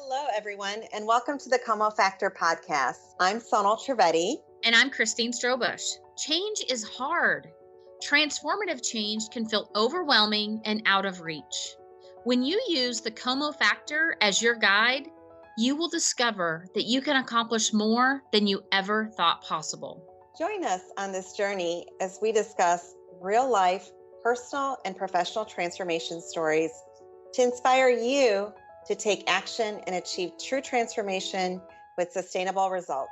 Hello, everyone, and welcome to the Como Factor podcast. I'm Sonal Trivedi. And I'm Christine Strobush. Change is hard. Transformative change can feel overwhelming and out of reach. When you use the Como Factor as your guide, you will discover that you can accomplish more than you ever thought possible. Join us on this journey as we discuss real life, personal, and professional transformation stories to inspire you to take action and achieve true transformation with sustainable results.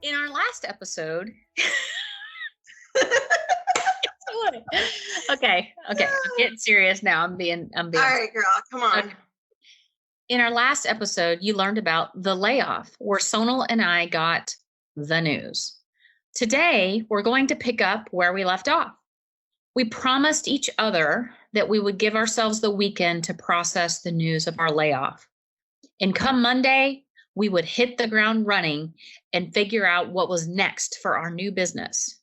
In our last episode, okay, I'm getting serious now. I'm being. All right, girl, come on. Okay. In our last episode, you learned about the layoff, where Sonal and I got the news. Today, we're going to pick up where we left off. We promised each other that we would give ourselves the weekend to process the news of our layoff. And come Monday, we would hit the ground running and figure out what was next for our new business.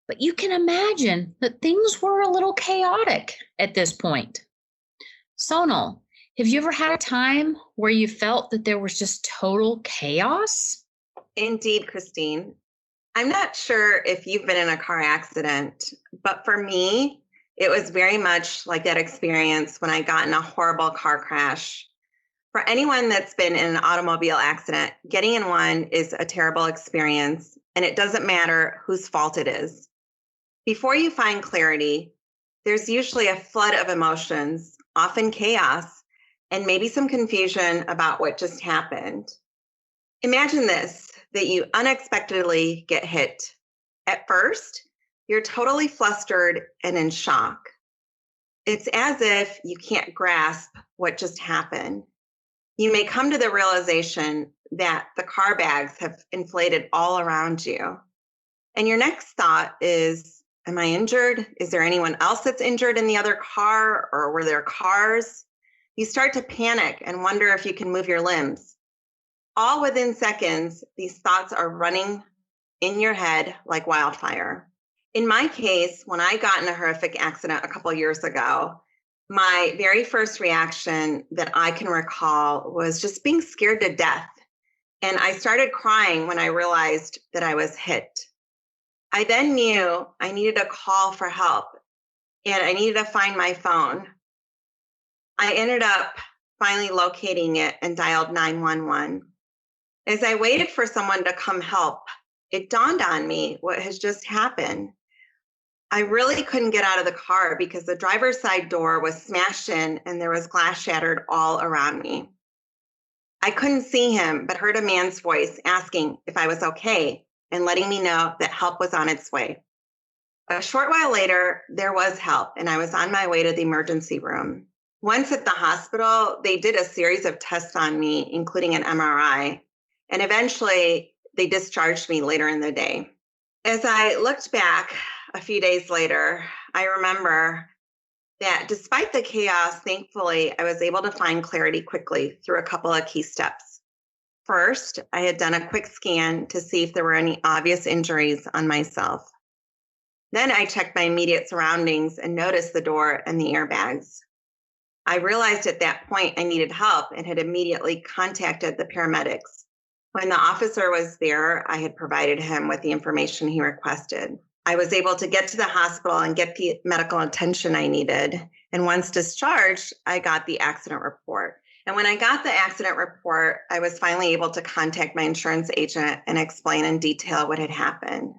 But you can imagine that things were a little chaotic at this point. Sonal, have you ever had a time where you felt that there was just total chaos? Indeed, Christine. I'm not sure if you've been in a car accident, but for me, it was very much like that experience when I got in a horrible car crash. For anyone that's been in an automobile accident, getting in one is a terrible experience, and it doesn't matter whose fault it is. Before you find clarity, there's usually a flood of emotions, often chaos, and maybe some confusion about what just happened. Imagine this, that you unexpectedly get hit. At first, you're totally flustered and in shock. It's as if you can't grasp what just happened. You may come to the realization that the car bags have inflated all around you. And your next thought is, am I injured? Is there anyone else that's injured in the other car, or were there cars? You start to panic and wonder if you can move your limbs. All within seconds, these thoughts are running in your head like wildfire. In my case, when I got in a horrific accident a couple of years ago, my very first reaction that I can recall was just being scared to death. And I started crying when I realized that I was hit. I then knew I needed a call for help, and I needed to find my phone. I ended up finally locating it and dialed 911. As I waited for someone to come help, it dawned on me what has just happened. I really couldn't get out of the car because the driver's side door was smashed in and there was glass shattered all around me. I couldn't see him, but heard a man's voice asking if I was okay and letting me know that help was on its way. A short while later, there was help, and I was on my way to the emergency room. Once at the hospital, they did a series of tests on me, including an MRI, and eventually they discharged me later in the day. As I looked back a few days later, I remember that despite the chaos, thankfully, I was able to find clarity quickly through a couple of key steps. First, I had done a quick scan to see if there were any obvious injuries on myself. Then I checked my immediate surroundings and noticed the door and the airbags. I realized at that point I needed help and had immediately contacted the paramedics. When the officer was there, I had provided him with the information he requested. I was able to get to the hospital and get the medical attention I needed. And once discharged, I got the accident report. And when I got the accident report, I was finally able to contact my insurance agent and explain in detail what had happened.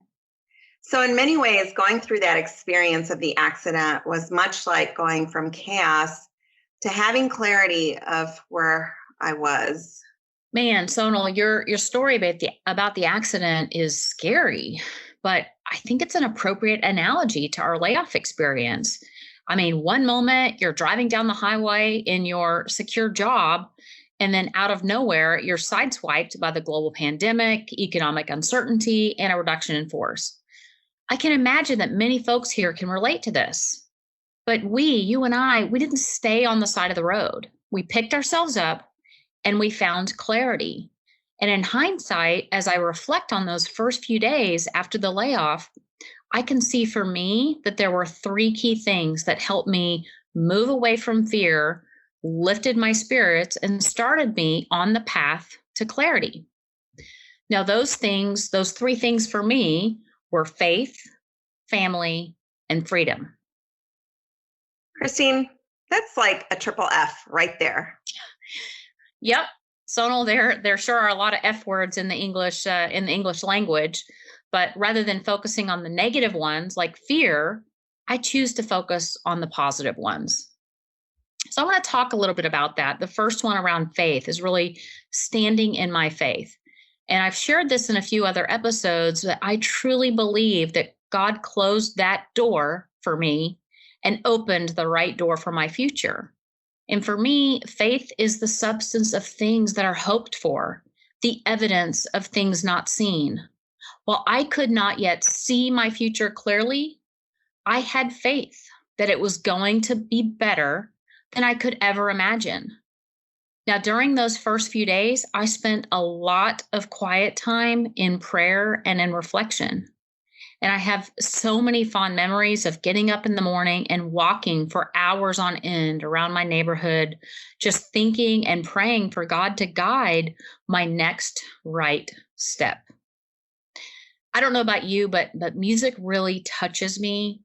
So in many ways, going through that experience of the accident was much like going from chaos to having clarity of where I was. Man, Sonal, your story about the accident is scary, but I think it's an appropriate analogy to our layoff experience. I mean, one moment you're driving down the highway in your secure job, and then out of nowhere, you're sideswiped by the global pandemic, economic uncertainty, and a reduction in force. I can imagine that many folks here can relate to this. But you and I, we didn't stay on the side of the road. We picked ourselves up and we found clarity. And in hindsight, as I reflect on those first few days after the layoff, I can see for me that there were three key things that helped me move away from fear, lifted my spirits, and started me on the path to clarity. Now, those three things for me were faith, family, and freedom. Christine, that's like a triple F right there. Yep. Sonal, there sure are a lot of F words in the English language, but rather than focusing on the negative ones like fear, I choose to focus on the positive ones. So I want to talk a little bit about that. The first one around faith is really standing in my faith. And I've shared this in a few other episodes that I truly believe that God closed that door for me and opened the right door for my future. And for me, faith is the substance of things that are hoped for, the evidence of things not seen. While I could not yet see my future clearly, I had faith that it was going to be better than I could ever imagine. Now, during those first few days, I spent a lot of quiet time in prayer and in reflection. And I have so many fond memories of getting up in the morning and walking for hours on end around my neighborhood, just thinking and praying for God to guide my next right step. I don't know about you, but music really touches me.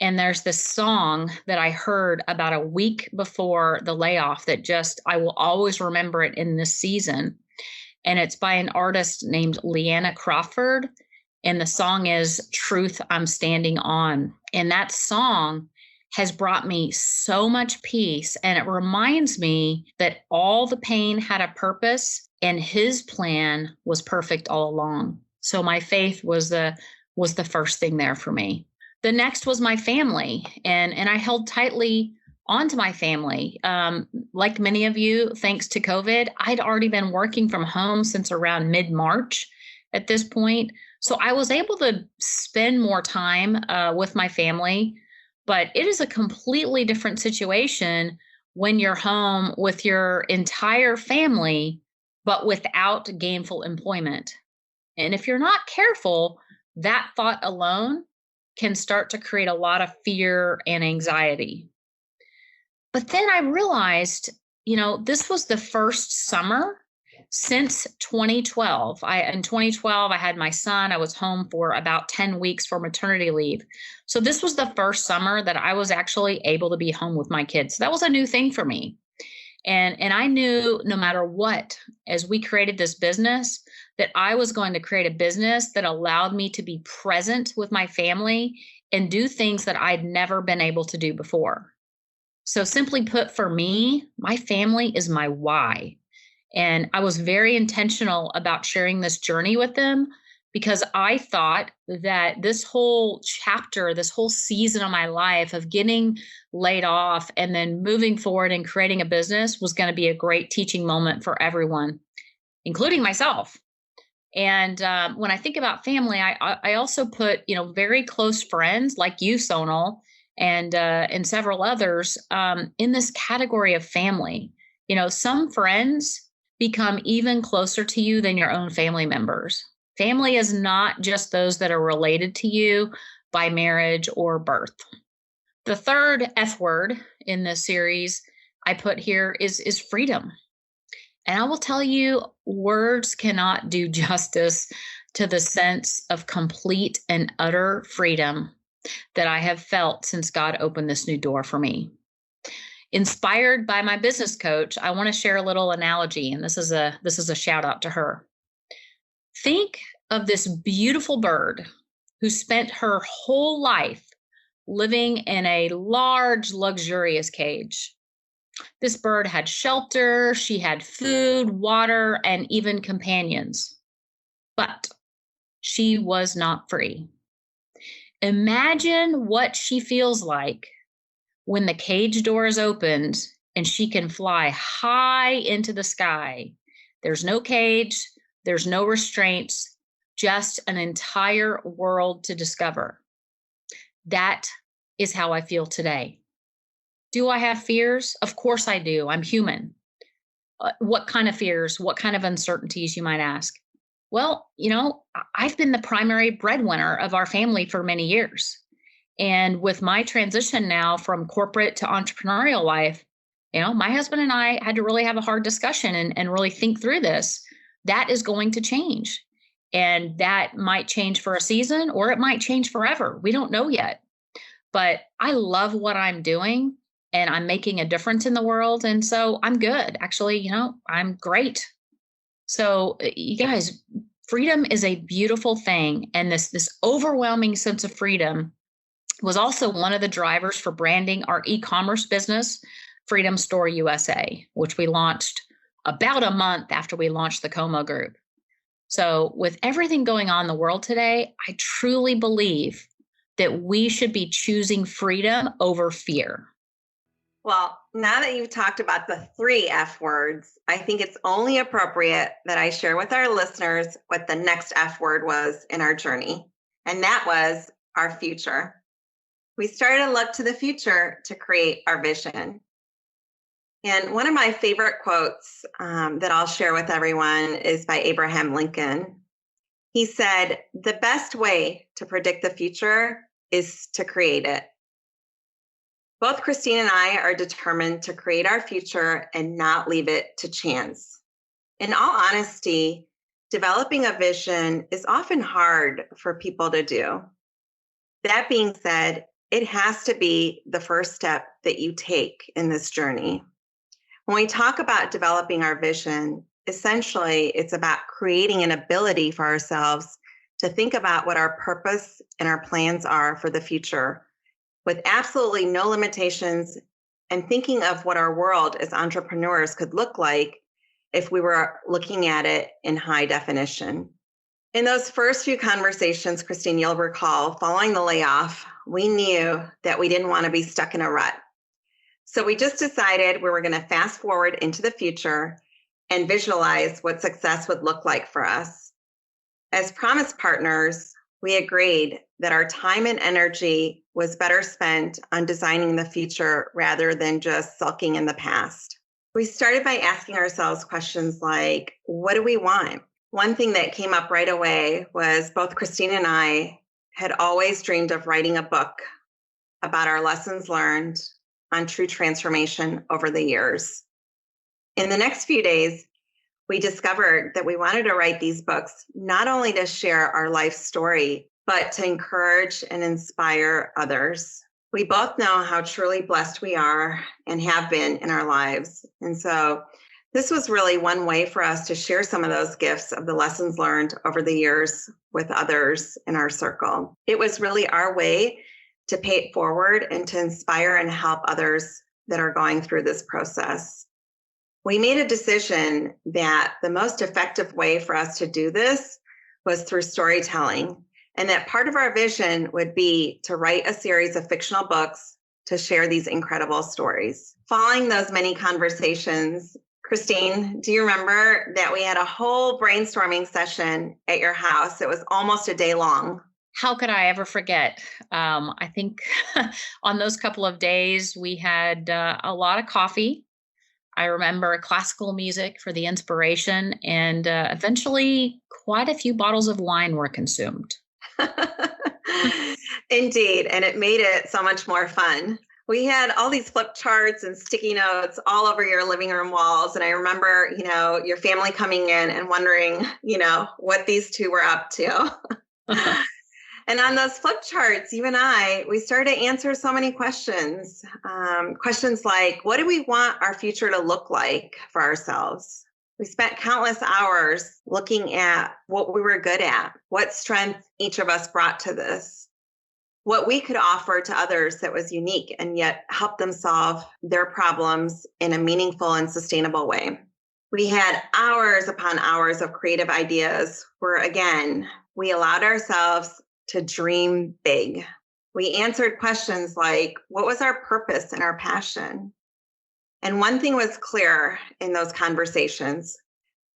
And there's this song that I heard about a week before the layoff that I will always remember it in this season. And it's by an artist named Leanna Crawford. And the song is Truth I'm Standing On. And that song has brought me so much peace. And it reminds me that all the pain had a purpose and his plan was perfect all along. So my faith was the first thing there for me. The next was my family, and I held tightly onto my family. Like many of you, thanks to COVID, I'd already been working from home since around mid-March at this point. So I was able to spend more time with my family, but it is a completely different situation when you're home with your entire family, but without gainful employment. And if you're not careful, that thought alone can start to create a lot of fear and anxiety. But then I realized, this was the first summer since 2012. In 2012, I had my son. I was home for about 10 weeks for maternity leave. So this was the first summer that I was actually able to be home with my kids. So that was a new thing for me. And I knew no matter what, as we created this business, that I was going to create a business that allowed me to be present with my family and do things that I'd never been able to do before. So simply put, for me, my family is my why. And I was very intentional about sharing this journey with them because I thought that this whole chapter, this whole season of my life of getting laid off and then moving forward and creating a business was going to be a great teaching moment for everyone, including myself. And when I think about family, I also put, very close friends like you, Sonal, and several others in this category of family. Some friends become even closer to you than your own family members. Family is not just those that are related to you by marriage or birth. The third F word in this series I put here is freedom. And I will tell you, words cannot do justice to the sense of complete and utter freedom that I have felt since God opened this new door for me. Inspired by my business coach, I want to share a little analogy, and this is a shout out to her. Think of this beautiful bird who spent her whole life living in a large, luxurious cage. This bird had shelter, she had food, water, and even companions. But she was not free. Imagine what she feels like when the cage door is opened and she can fly high into the sky. There's no cage, there's no restraints, just an entire world to discover. That is how I feel today. Do I have fears? Of course I do. I'm human. What kind of fears, what kind of uncertainties, you might ask? Well, I've been the primary breadwinner of our family for many years. And with my transition now from corporate to entrepreneurial life, my husband and I had to really have a hard discussion and really think through this. That is going to change. And that might change for a season or it might change forever. We don't know yet. But I love what I'm doing and I'm making a difference in the world. And so I'm good. Actually, I'm great. So you guys, freedom is a beautiful thing. And this overwhelming sense of freedom was also one of the drivers for branding our e-commerce business, Freedom Store USA, which we launched about a month after we launched the Como Group. So with everything going on in the world today, I truly believe that we should be choosing freedom over fear. Well, now that you've talked about the 3 F words, I think it's only appropriate that I share with our listeners what the next F word was in our journey, and that was our future. We started to look to the future to create our vision. And one of my favorite quotes that I'll share with everyone is by Abraham Lincoln. He said, "The best way to predict the future is to create it." Both Christine and I are determined to create our future and not leave it to chance. In all honesty, developing a vision is often hard for people to do. That being said, it has to be the first step that you take in this journey. When we talk about developing our vision, essentially it's about creating an ability for ourselves to think about what our purpose and our plans are for the future with absolutely no limitations, and thinking of what our world as entrepreneurs could look like if we were looking at it in high definition. In those first few conversations, Christine, you'll recall, following the layoff, we knew that we didn't want to be stuck in a rut. So we just decided we were going to fast forward into the future and visualize what success would look like for us. As promise partners, we agreed that our time and energy was better spent on designing the future rather than just sulking in the past. We started by asking ourselves questions like, what do we want? One thing that came up right away was both Christine and I had always dreamed of writing a book about our lessons learned on true transformation over the years. In the next few days, we discovered that we wanted to write these books not only to share our life story, but to encourage and inspire others. We both know how truly blessed we are and have been in our lives. And so this was really one way for us to share some of those gifts of the lessons learned over the years with others in our circle. It was really our way to pay it forward and to inspire and help others that are going through this process. We made a decision that the most effective way for us to do this was through storytelling, and that part of our vision would be to write a series of fictional books to share these incredible stories. Following those many conversations, Christine, do you remember that we had a whole brainstorming session at your house? It was almost a day long. How could I ever forget? I think on those couple of days, we had a lot of coffee. I remember classical music for the inspiration, and eventually quite a few bottles of wine were consumed. Indeed, and it made it so much more fun. We had all these flip charts and sticky notes all over your living room walls. And I remember, your family coming in and wondering, what these two were up to. And on those flip charts, you and we started to answer so many questions. Questions like, what do we want our future to look like for ourselves? We spent countless hours looking at what we were good at, what strength each of us brought to this, what we could offer to others that was unique and yet help them solve their problems in a meaningful and sustainable way. We had hours upon hours of creative ideas where, again, we allowed ourselves to dream big. We answered questions like, what was our purpose and our passion? And one thing was clear in those conversations.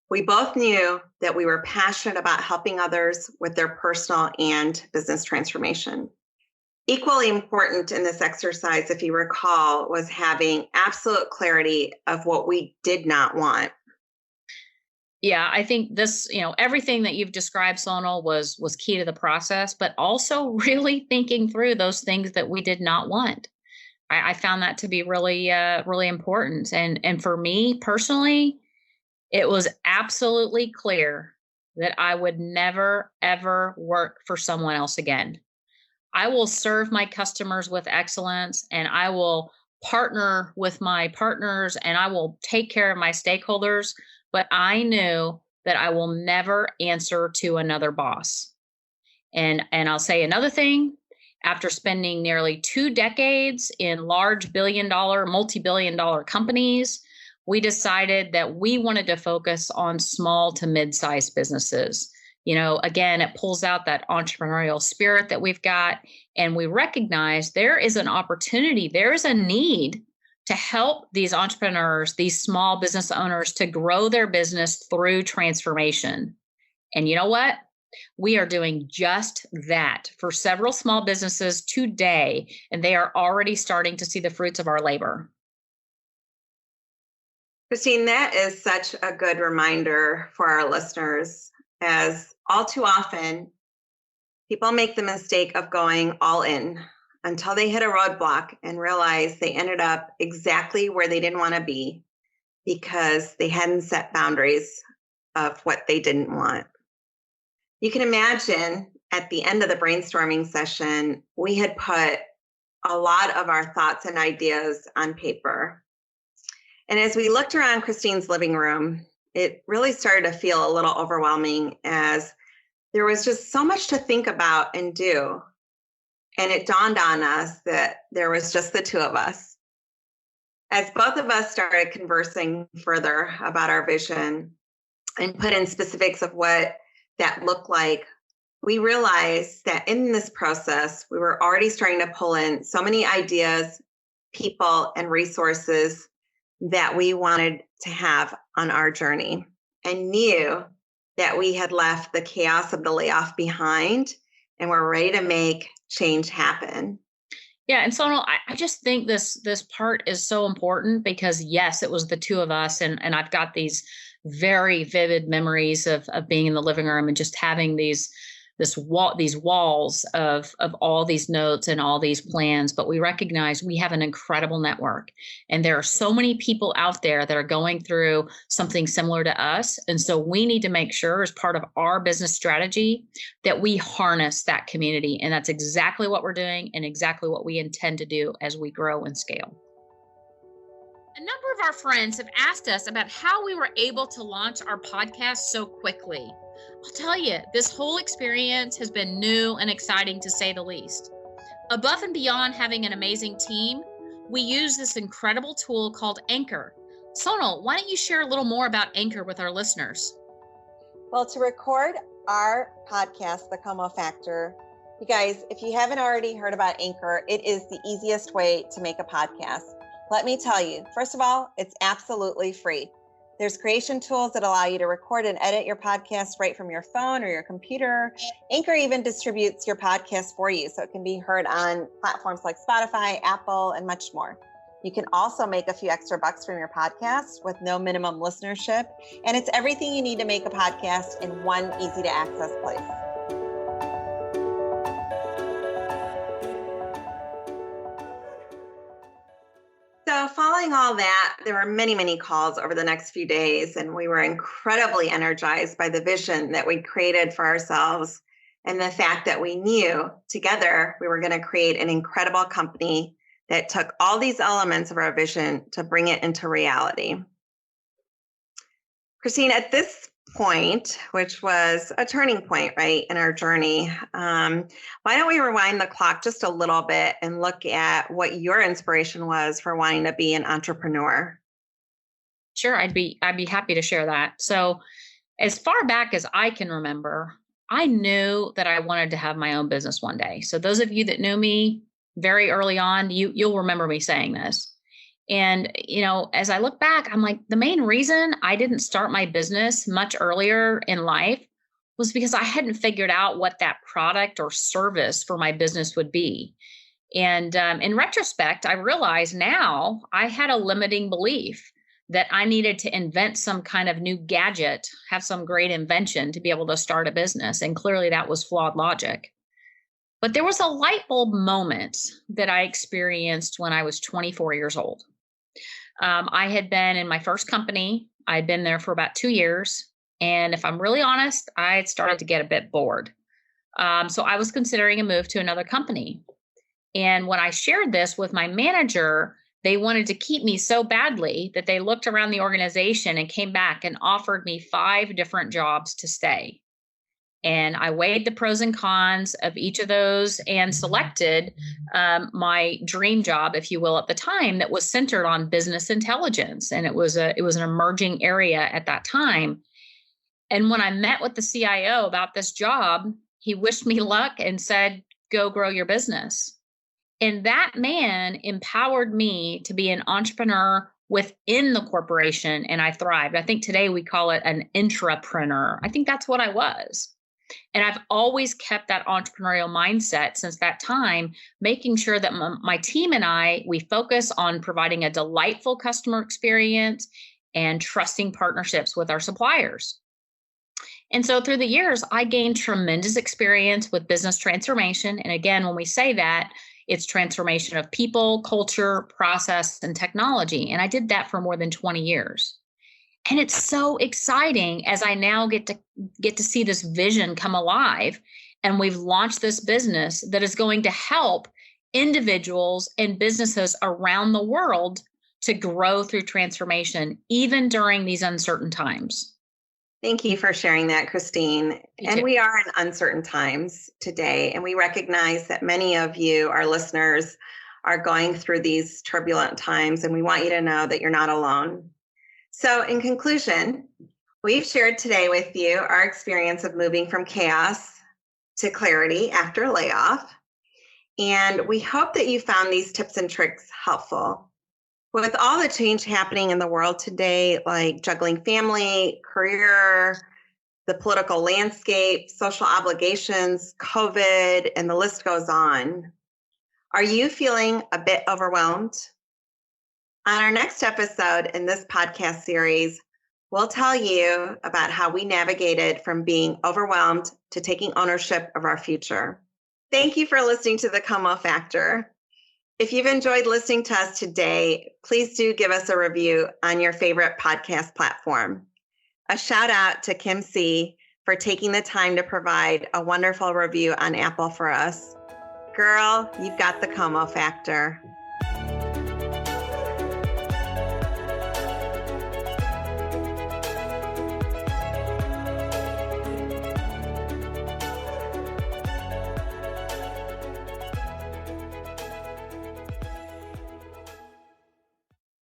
We both knew that we were passionate about helping others with their personal and business transformation. Equally important in this exercise, if you recall, was having absolute clarity of what we did not want. Yeah, I think this, everything that you've described, Sonal, was key to the process, but also really thinking through those things that we did not want. I found that to be really important. And for me personally, it was absolutely clear that I would never ever work for someone else again. I will serve my customers with excellence, and I will partner with my partners, and I will take care of my stakeholders. But I knew that I will never answer to another boss. And I'll say another thing. After spending nearly 2 decades in large billion-dollar, multi-billion-dollar companies, we decided that we wanted to focus on small to mid-sized businesses. Again, it pulls out that entrepreneurial spirit that we've got, and we recognize there is an opportunity, there is a need to help these entrepreneurs, these small business owners, to grow their business through transformation. And you know what? We are doing just that for several small businesses today, and they are already starting to see the fruits of our labor. Christine, that is such a good reminder for our listeners, as all too often, people make the mistake of going all in until they hit a roadblock and realize they ended up exactly where they didn't want to be because they hadn't set boundaries of what they didn't want. You can imagine at the end of the brainstorming session, we had put a lot of our thoughts and ideas on paper. And as we looked around Christine's living room, it really started to feel a little overwhelming, as there was just so much to think about and do. And it dawned on us that there was just the two of us. As both of us started conversing further about our vision and put in specifics of what that looked like, we realized that in this process, we were already starting to pull in so many ideas, people, and resources that we wanted to have on our journey, and knew that we had left the chaos of the layoff behind and we're ready to make change happen. Yeah, and Sonal, I just think this part is so important because yes, it was the two of us, and I've got these very vivid memories of being in the living room and just having these walls of all these notes and all these plans. But we recognize we have an incredible network, and there are so many people out there that are going through something similar to us. And so we need to make sure, as part of our business strategy, that we harness that community. And that's exactly what we're doing and exactly what we intend to do as we grow and scale. A number of our friends have asked us about how we were able to launch our podcast so quickly. I'll tell you, this whole experience has been new and exciting, to say the least. Above and beyond having an amazing team, we use this incredible tool called Anchor. Sonal, why don't you share a little more about Anchor with our listeners? Well, to record our podcast, The Como Factor, you guys, if you haven't already heard about Anchor, it is the easiest way to make a podcast. Let me tell you, first of all, it's absolutely free. There's creation tools that allow you to record and edit your podcast right from your phone or your computer. Anchor even distributes your podcast for you, so it can be heard on platforms like Spotify, Apple, and much more. You can also make a few extra bucks from your podcast with no minimum listenership, and it's everything you need to make a podcast in one easy to access place. So following all that, there were many, many calls over the next few days, and we were incredibly energized by the vision that we created for ourselves and the fact that we knew together we were going to create an incredible company that took all these elements of our vision to bring it into reality. Christine, at this point, which was a turning point, right, in our journey, why don't we rewind the clock just a little bit and look at what your inspiration was for wanting to be an entrepreneur? Sure, I'd be happy to share that. So, as far back as I can remember, I knew that I wanted to have my own business one day. So those of you that knew me very early on, you'll remember me saying this. And, as I look back, I'm like, the main reason I didn't start my business much earlier in life was because I hadn't figured out what that product or service for my business would be. And in retrospect, I realize now I had a limiting belief that I needed to invent some kind of new gadget, have some great invention to be able to start a business. And clearly that was flawed logic. But there was a light bulb moment that I experienced when I was 24 years old. I had been in my first company. I'd been there for about 2 years. And if I'm really honest, I had started to get a bit bored. So I was considering a move to another company. And when I shared this with my manager, they wanted to keep me so badly that they looked around the organization and came back and offered me 5 different jobs to stay. And I weighed the pros and cons of each of those and selected my dream job, if you will, at the time that was centered on business intelligence. And it was an emerging area at that time. And when I met with the CIO about this job, he wished me luck and said, "Go grow your business." And that man empowered me to be an entrepreneur within the corporation, and I thrived. I think today we call it an intrapreneur. I think that's what I was. And I've always kept that entrepreneurial mindset since that time, making sure that my team and we focus on providing a delightful customer experience and trusting partnerships with our suppliers. And so through the years, I gained tremendous experience with business transformation. And again, when we say that, it's transformation of people, culture, process, and technology. And I did that for more than 20 years. And it's so exciting as I now get to see this vision come alive. And we've launched this business that is going to help individuals and businesses around the world to grow through transformation, even during these uncertain times. Thank you for sharing that, Christine. And we are in uncertain times today, and we recognize that many of you, our listeners, are going through these turbulent times, and we want you to know that you're not alone. So in conclusion, we've shared today with you our experience of moving from chaos to clarity after a layoff. And we hope that you found these tips and tricks helpful. With all the change happening in the world today, like juggling family, career, the political landscape, social obligations, COVID, and the list goes on, are you feeling a bit overwhelmed? On our next episode in this podcast series, we'll tell you about how we navigated from being overwhelmed to taking ownership of our future. Thank you for listening to the Como Factor. If you've enjoyed listening to us today, please do give us a review on your favorite podcast platform. A shout out to Kim C. for taking the time to provide a wonderful review on Apple for us. Girl, you've got the Como Factor.